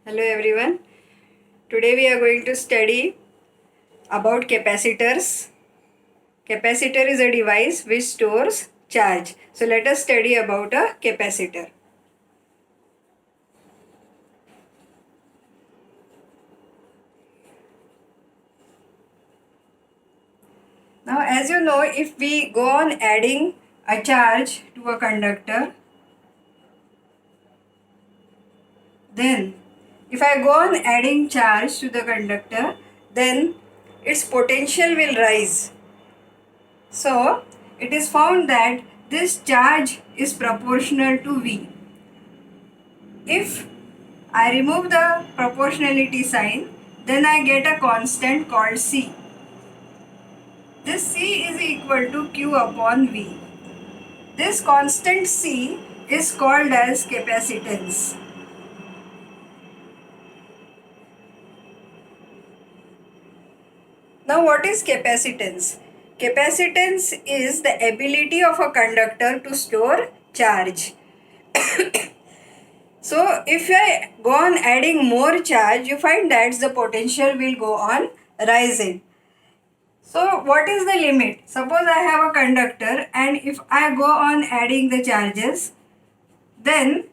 Hello everyone. Today we are going to study about capacitors. Capacitor is a device which stores charge. So let us study about a capacitor. Now as you know, if we go on adding a charge to a conductor, then if I go on adding charge to the conductor, then its potential will rise. So it is found that this charge is proportional to V. If I remove the proportionality sign, then I get a constant called C. This C is equal to Q upon V. This constant C is called as capacitance. Now what is capacitance? Capacitance is the ability of a conductor to store charge. So if I go on adding more charge, you find that the potential will go on rising. So what is the limit? Suppose I have a conductor and if I go on adding the charges, then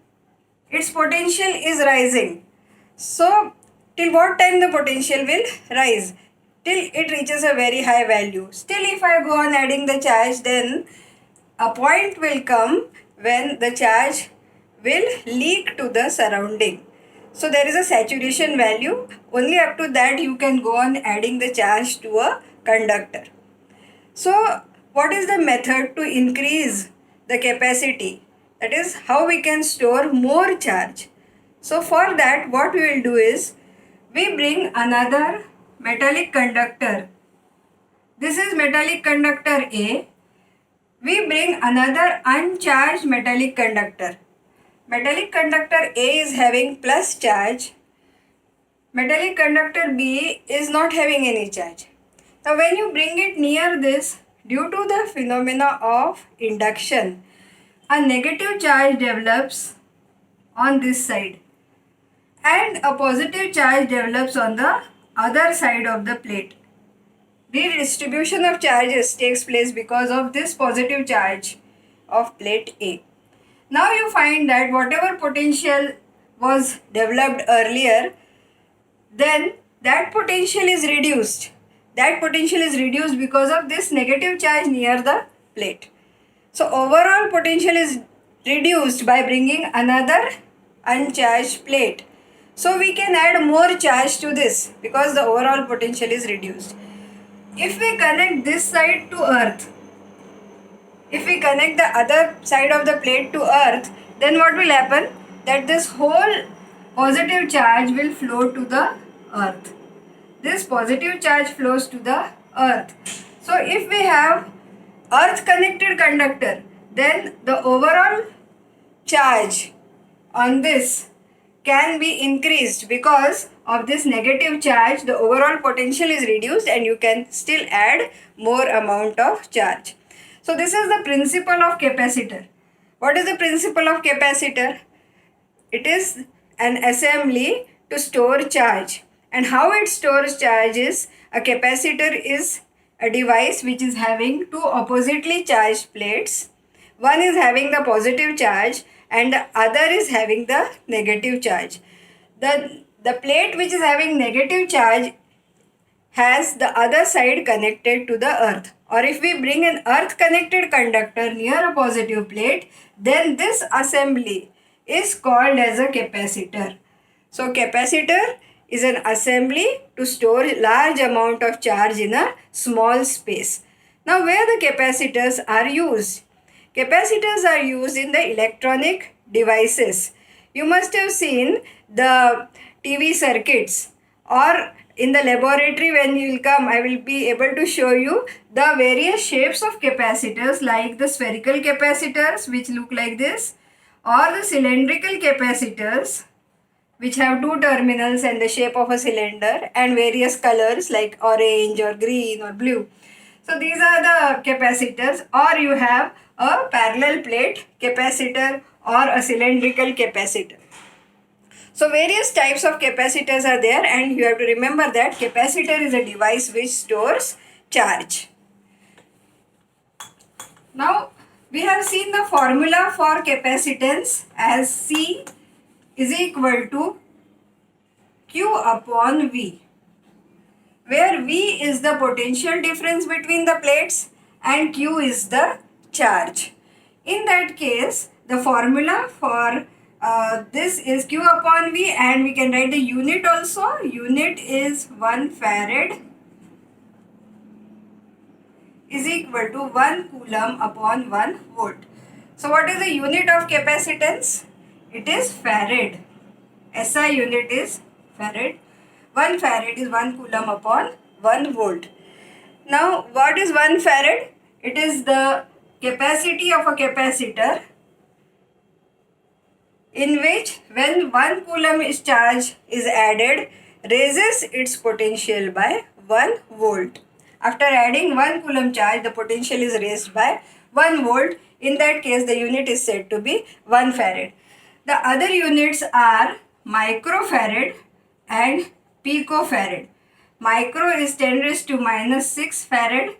its potential is rising. So till what time the potential will rise? Till it reaches a very high value. Still if I go on adding the charge, then a point will come when the charge will leak to the surrounding. So there is a saturation value. Only up to that you can go on adding the charge to a conductor. So what is the method to increase the capacity? That is how we can store more charge. So for that what we will do is we bring another metallic conductor. This is metallic conductor A. We bring another uncharged metallic conductor. Metallic conductor A is having plus charge. Metallic conductor B is not having any charge. Now when you bring it near this, due to the phenomena of induction, a negative charge develops on this side and a positive charge develops on the other side of the plate. Redistribution of charges takes place because of this positive charge of plate A. Now you find that whatever potential was developed earlier, then that potential is reduced. That potential is reduced because of this negative charge near the plate. So overall potential is reduced by bringing another uncharged plate. So we can add more charge to this because the overall potential is reduced. If we connect this side to earth, if we connect the other side of the plate to earth, then what will happen? That this whole positive charge will flow to the earth. This positive charge flows to the earth. So if we have earth connected conductor, then the overall charge on this can be increased because of this negative charge. The overall potential is reduced and you can still add more amount of charge. So this is the principle of capacitor. What is the principle of capacitor? It is an assembly to store charge. And how it stores charge is, a capacitor is a device which is having two oppositely charged plates. One is having the positive charge and the other is having the negative charge. The plate which is having negative charge has the other side connected to the earth. Or if we bring an earth connected conductor near a positive plate, then this assembly is called as a capacitor. So capacitor is an assembly to store large amount of charge in a small space. Now where the capacitors are used? Capacitors are used in the electronic devices. You must have seen the TV circuits, or in the laboratory when you will come, I will be able to show you the various shapes of capacitors, like the spherical capacitors which look like this, or the cylindrical capacitors which have two terminals and the shape of a cylinder and various colors like orange or green or blue. So these are the capacitors. Or you have a parallel plate capacitor or a cylindrical capacitor. So various types of capacitors are there, and you have to remember that capacitor is a device which stores charge. Now we have seen the formula for capacitance as C is equal to Q upon V, where V is the potential difference between the plates and Q is the charge. In that case, the formula for this is Q upon V, and we can write the unit also. Unit is 1 farad is equal to 1 coulomb upon 1 volt. So what is the unit of capacitance? It is farad. SI unit is farad. 1 farad is 1 coulomb upon 1 volt. Now what is 1 farad? It is the capacity of a capacitor in which when 1 coulomb is charge is added, raises its potential by 1 volt. After adding 1 coulomb charge, the potential is raised by 1 volt. In that case, the unit is said to be 1 farad. The other units are microfarad and picofarad. Micro is 10 raised to minus 6 farad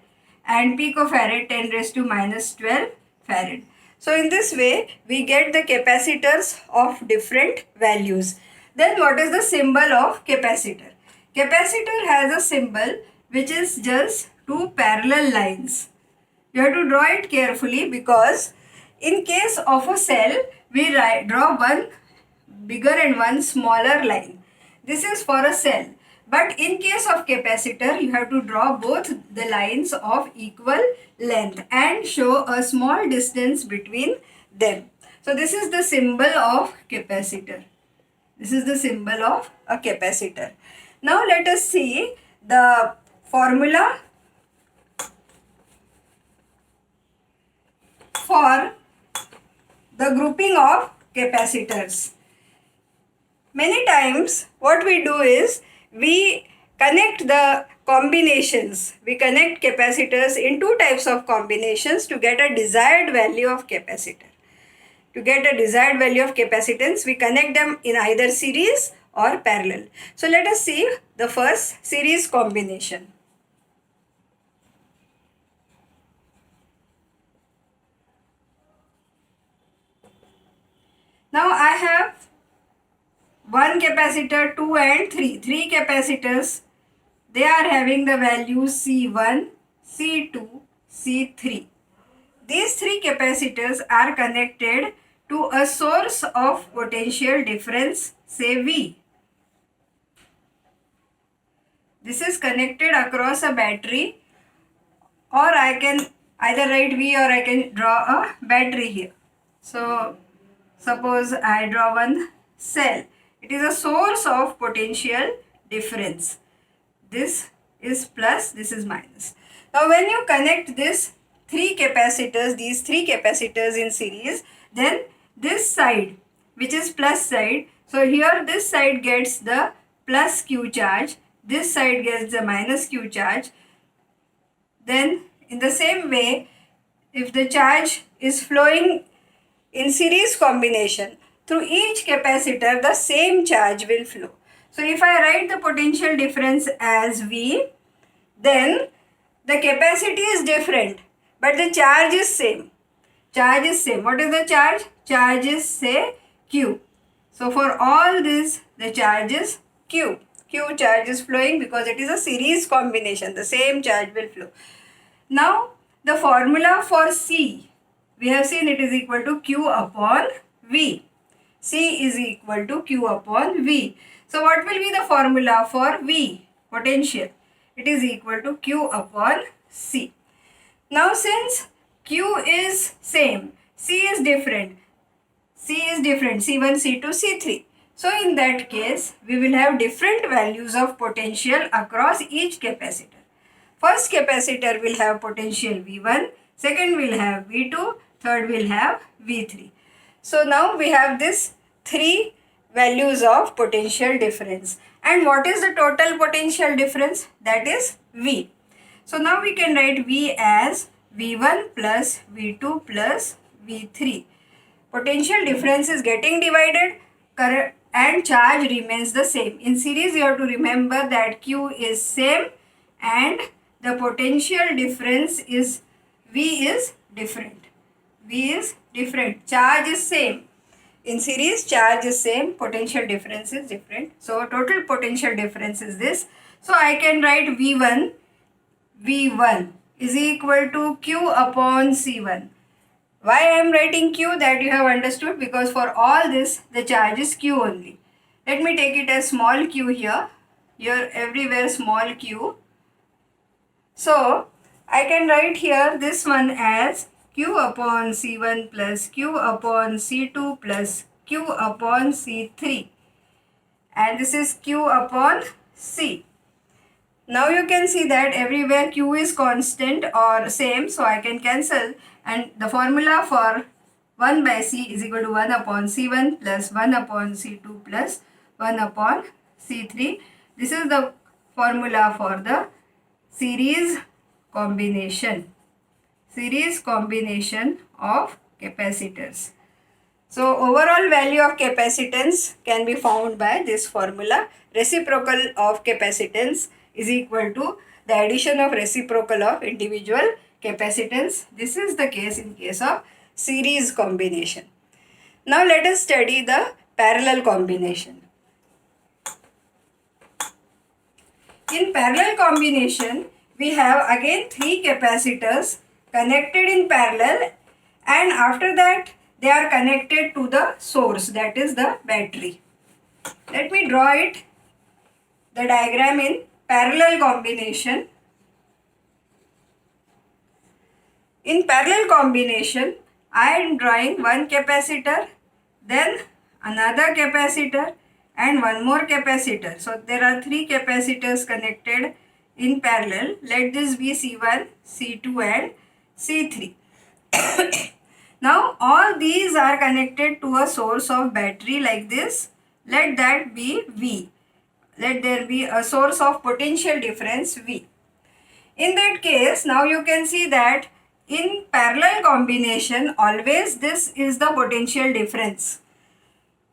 and picofarad 10 raised to minus 12 farad. So in this way, we get the capacitors of different values. Then what is the symbol of capacitor? Capacitor has a symbol which is just two parallel lines. You have to draw it carefully, because in case of a cell, we draw one bigger and one smaller line. This is for a cell. But in case of capacitor, you have to draw both the lines of equal length and show a small distance between them. So this is the symbol of capacitor. This is the symbol of a capacitor. Now let us see the formula for the grouping of capacitors. Many times what we do is we connect the combinations. We connect capacitors in two types of combinations to get a desired value of capacitor. To get a desired value of capacitance, we connect them in either series or parallel. So let us see the first series combination. Now I have one capacitor, 2 and 3. 3 capacitors. They are having the values C1, C2, C3. These 3 capacitors are connected to a source of potential difference, say V. This is connected across a battery, or I can either write V or I can draw a battery here. So suppose I draw one cell. It is a source of potential difference. This is plus, this is minus. Now when you connect these 3 capacitors in series, then this side, which is plus side, so here this side gets the plus Q charge, this side gets the minus Q charge. Then in the same way, if the charge is flowing in series combination, through each capacitor the same charge will flow. So if I write the potential difference as V, then the capacity is different, but the charge is same. Charge is same. What is the charge? Charge is, say, Q. So for all this, the charge is Q. Q charge is flowing because it is a series combination. The same charge will flow. Now the formula for C, we have seen it is equal to Q upon V. C is equal to Q upon V. So what will be the formula for V? Potential. It is equal to Q upon C. Now since Q is same, C is different. C1, C2, C3. So in that case, we will have different values of potential across each capacitor. First capacitor will have potential V1, second will have V2, third will have V3. So now we have this 3 values of potential difference. And what is the total potential difference? That is V. So now we can write V as V1 plus V2 plus V3. Potential difference is getting divided. and charge remains the same. In series, you have to remember that Q is same and the potential difference is V is different. V is different. Charge is same. In series, charge is same, potential difference is different. So total potential difference is this. So I can write V1 is equal to Q upon C1. Why I am writing Q, that you have understood, because for all this the charge is Q only. Let me take it as small q here. Here everywhere small q. So I can write here this one as Q upon C1 plus Q upon C2 plus Q upon C3. And this is Q upon C. Now you can see that everywhere Q is constant or same, so I can cancel, and the formula for 1 by C is equal to 1 upon C1 plus 1 upon C2 plus 1 upon C3. This is the formula for the series combination of capacitors. So overall value of capacitance can be found by this formula. Reciprocal of capacitance is equal to the addition of reciprocal of individual capacitance. This is the case in case of series combination. Now let us study the parallel combination. In parallel combination, we have again 3 capacitors connected in parallel, and after that they are connected to the source, that is the battery. Let me draw it, the diagram in parallel combination. In parallel combination, I am drawing one capacitor, then another capacitor and one more capacitor. So there are 3 capacitors connected in parallel. Let this be C1, C2 and C3. Now all these are connected to a source of battery like this. Let that be V. Let there be a source of potential difference V. In that case, now you can see that in parallel combination always this is the potential difference.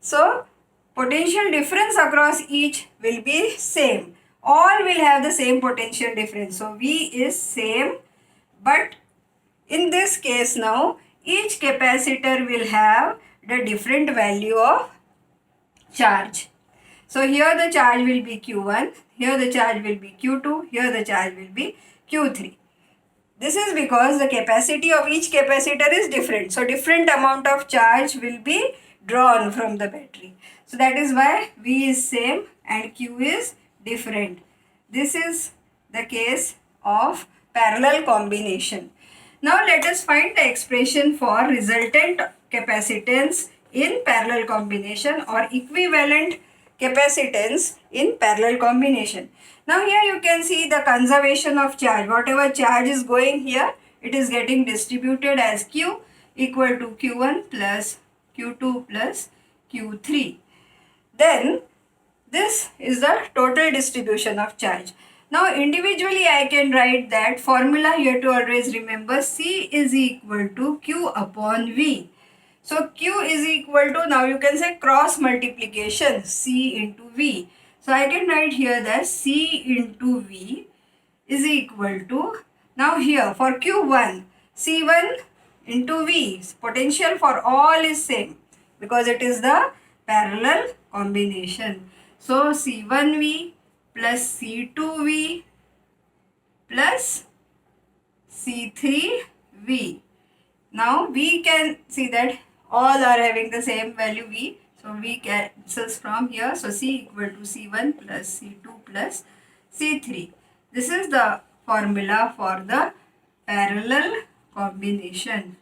So potential difference across each will be same. All will have the same potential difference. So V is same, but in this case now each capacitor will have the different value of charge. So here the charge will be Q1, here the charge will be Q2, here the charge will be Q3. This is because the capacity of each capacitor is different. So different amount of charge will be drawn from the battery. So that is why V is same and Q is different. This is the case of parallel combination. Now let us find the expression for resultant capacitance in parallel combination or equivalent capacitance in parallel combination. Now here you can see the conservation of charge. Whatever charge is going here, it is getting distributed as Q equal to Q1 plus Q2 plus Q3. Then this is the total distribution of charge. Now individually I can write that formula. You have to always remember C is equal to Q upon V. So Q is equal to, now you can say cross multiplication, C into V. So I can write here that C into V is equal to, now here for Q1, C1 into V, potential for all is same because it is the parallel combination. So C1V plus C2V plus C3V. Now we can see that all are having the same value V. So V cancels from here. So C equal to C1 plus C2 plus C3. This is the formula for the parallel combination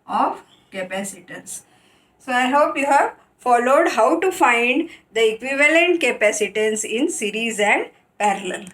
of capacitors. So I hope you have followed how to find the equivalent capacitance in series and parallel.